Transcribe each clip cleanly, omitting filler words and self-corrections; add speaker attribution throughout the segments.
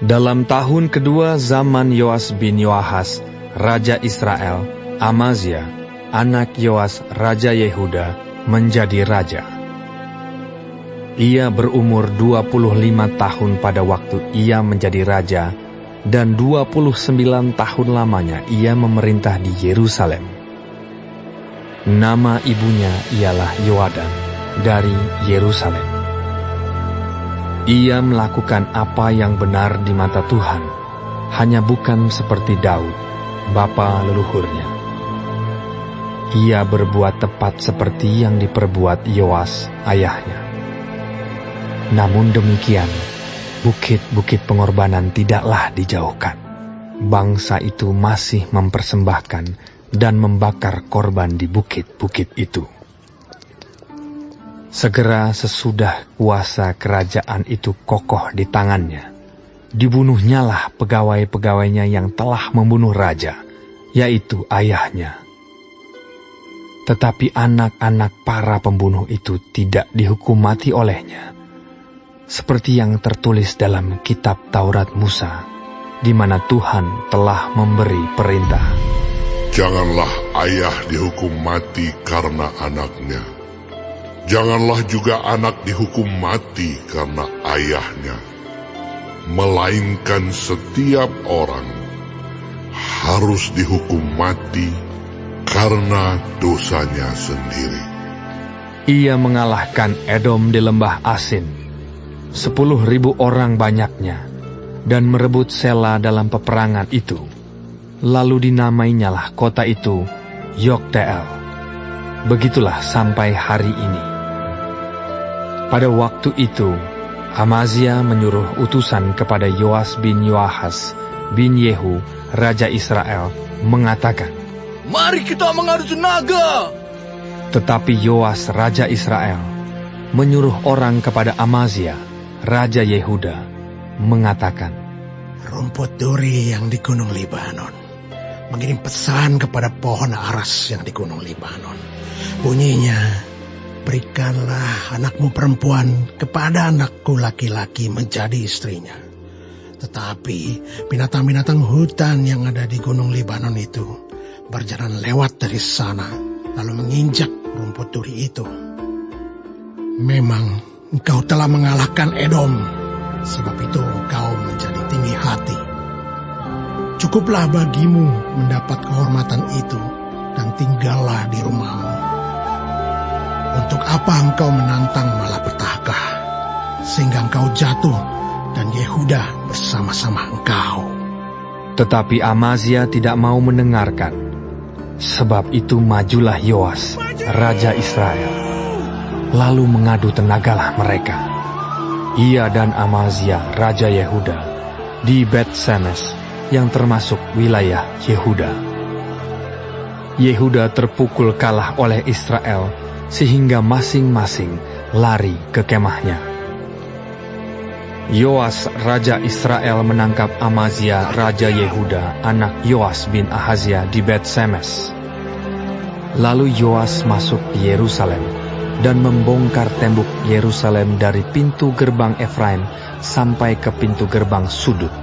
Speaker 1: Dalam tahun kedua zaman Yoas bin Yoahas, Raja Israel, Amazia, anak Yoas, Raja Yehuda, menjadi raja. Ia berumur 25 tahun pada waktu ia menjadi raja, dan 29 tahun lamanya ia memerintah di Yerusalem. Nama ibunya ialah Yoadan dari Yerusalem. Ia melakukan apa yang benar di mata Tuhan, hanya bukan seperti Daud, bapa leluhurnya. Ia berbuat tepat seperti yang diperbuat Yoas, ayahnya. Namun demikian, bukit-bukit pengorbanan tidaklah dijauhkan. Bangsa itu masih mempersembahkan dan membakar korban di bukit-bukit itu. Segera sesudah kuasa kerajaan itu kokoh di tangannya, dibunuhnyalah pegawai-pegawainya yang telah membunuh raja, yaitu ayahnya. Tetapi anak-anak para pembunuh itu tidak dihukum mati olehnya, seperti yang tertulis dalam kitab Taurat Musa, di mana Tuhan telah memberi perintah.
Speaker 2: Janganlah ayah dihukum mati karena anaknya. Janganlah juga anak dihukum mati karena ayahnya. Melainkan setiap orang harus dihukum mati karena dosanya sendiri.
Speaker 1: Ia mengalahkan Edom di lembah Asin, 10.000 orang banyaknya, dan merebut Sela dalam peperangan itu. Lalu dinamainyalah kota itu Yokteel. Begitulah sampai hari ini. Pada waktu itu, Amazia menyuruh utusan kepada Yoas bin Yoahas bin Yehu, Raja Israel, mengatakan,
Speaker 3: "Mari kita mengadu tenaga."
Speaker 1: Tetapi Yoas, Raja Israel, menyuruh orang kepada Amazia, Raja Yehuda, mengatakan,
Speaker 4: "Rumput duri yang di Gunung Libanon mengirim pesan kepada pohon aras yang di Gunung Libanon. Bunyinya, berikanlah anakmu perempuan kepada anakku laki-laki menjadi istrinya. Tetapi binatang-binatang hutan yang ada di Gunung Libanon itu berjalan lewat dari sana, lalu menginjak rumput duri itu. Memang engkau telah mengalahkan Edom, sebab itu engkau menjadi tinggi hati. Cukuplah bagimu mendapat kehormatan itu, dan tinggallah di rumahmu. Untuk apa engkau menantang malapetaka, sehingga engkau jatuh, dan Yehuda bersama-sama engkau?"
Speaker 1: Tetapi Amazia tidak mau mendengarkan. Sebab itu majulah Yoas, Raja Israel, lalu mengadu tenagalah mereka. Ia dan Amazia, Raja Yehuda, di Bet-Semes, yang termasuk wilayah Yehuda. Yehuda terpukul kalah oleh Israel, sehingga masing-masing lari ke kemahnya. Yoas, Raja Israel, menangkap Amazia, Raja Yehuda, anak Yoas bin Ahazia, di Bet-Semes. Lalu Yoas masuk ke Yerusalem dan membongkar tembok Yerusalem dari pintu gerbang Efraim sampai ke pintu gerbang sudut,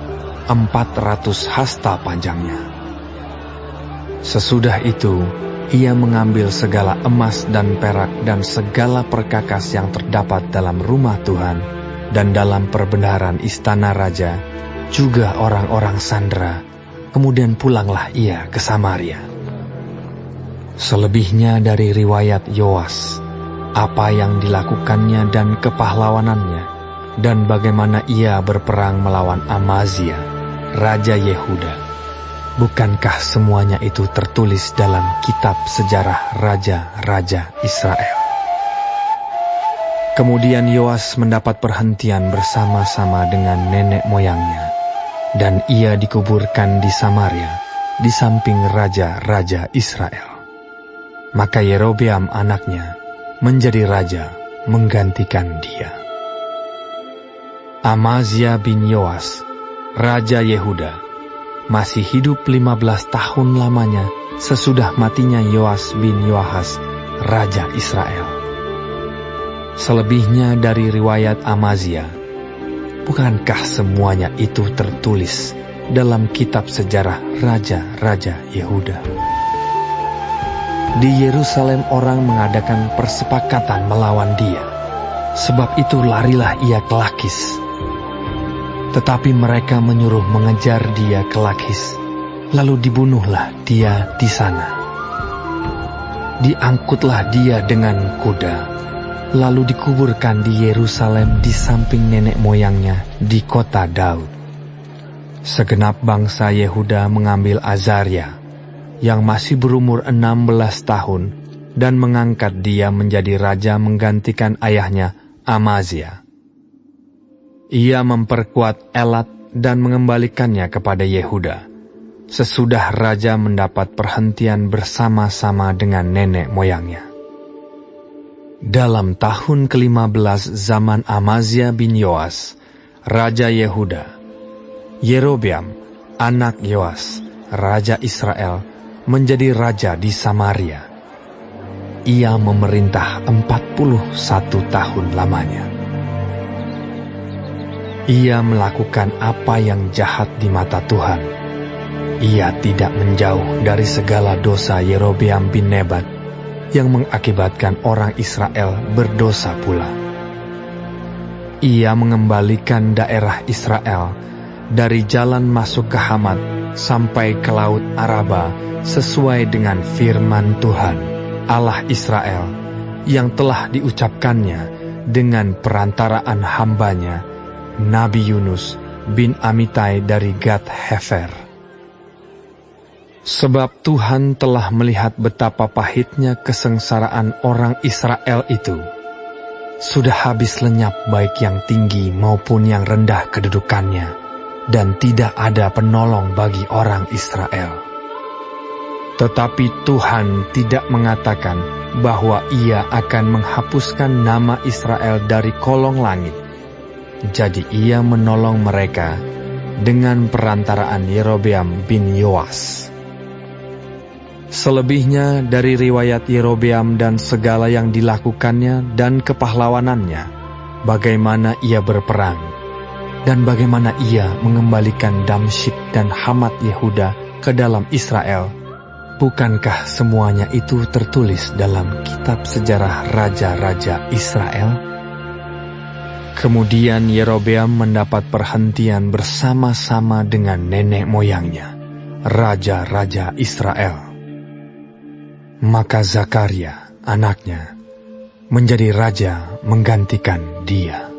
Speaker 1: 400 hasta panjangnya. Sesudah itu, ia mengambil segala emas dan perak dan segala perkakas yang terdapat dalam rumah Tuhan dan dalam perbendaharaan istana raja, juga orang-orang sandera. Kemudian pulanglah ia ke Samaria. Selebihnya dari riwayat Yoas, apa yang dilakukannya dan kepahlawanannya, dan bagaimana ia berperang melawan Amazia, Raja Yehuda, bukankah semuanya itu tertulis dalam kitab sejarah raja-raja Israel? Kemudian Yoas mendapat perhentian bersama-sama dengan nenek moyangnya, dan ia dikuburkan di Samaria, di samping raja-raja Israel. Maka Yerobeam anaknya menjadi raja menggantikan dia. Amazia bin Yoas, Raja Yehuda, masih hidup 15 tahun lamanya sesudah matinya Yoas bin Yoahas, Raja Israel. Selebihnya dari riwayat Amazia, Bukankah semuanya itu tertulis dalam kitab sejarah Raja-Raja Yehuda? Di Yerusalem orang mengadakan persepakatan melawan dia. Sebab itu larilah ia ke Lakis. Tetapi mereka menyuruh mengejar dia ke Lakis, lalu dibunuhlah dia di sana. Diangkutlah dia dengan kuda, lalu dikuburkan di Yerusalem di samping nenek moyangnya di kota Daud. Segenap bangsa Yehuda mengambil Azaria, yang masih berumur 16 tahun, dan mengangkat dia menjadi raja menggantikan ayahnya Amazia. Ia memperkuat Elat dan mengembalikannya kepada Yehuda, sesudah raja mendapat perhentian bersama-sama dengan nenek moyangnya. Dalam tahun ke-15 zaman Amazia bin Yoas, Raja Yehuda, Yerobeam, anak Yoas, Raja Israel, menjadi raja di Samaria. Ia memerintah 41 tahun lamanya. Ia melakukan apa yang jahat di mata Tuhan. Ia tidak menjauh dari segala dosa Yerobeam bin Nebat yang mengakibatkan orang Israel berdosa pula. Ia mengembalikan daerah Israel dari jalan masuk ke Hamat sampai ke Laut Araba sesuai dengan firman Tuhan, Allah Israel, yang telah diucapkannya dengan perantaraan hambanya, Nabi Yunus bin Amitai dari Gad Hefer. Sebab Tuhan telah melihat betapa pahitnya kesengsaraan orang Israel itu. Sudah habis lenyap baik yang tinggi maupun yang rendah kedudukannya, dan tidak ada penolong bagi orang Israel. Tetapi Tuhan tidak mengatakan bahwa Ia akan menghapuskan nama Israel dari kolong langit. Jadi Ia menolong mereka dengan perantaraan Yerobeam bin Yoas. Selebihnya dari riwayat Yerobeam dan segala yang dilakukannya dan kepahlawanannya, bagaimana ia berperang, dan bagaimana ia mengembalikan Damsyik dan Hamat Yehuda ke dalam Israel, bukankah semuanya itu tertulis dalam kitab sejarah Raja-Raja Israel? Kemudian Yerobeam mendapat perhentian bersama-sama dengan nenek moyangnya, Raja-Raja Israel. Maka Zakaria, anaknya, menjadi raja menggantikan dia.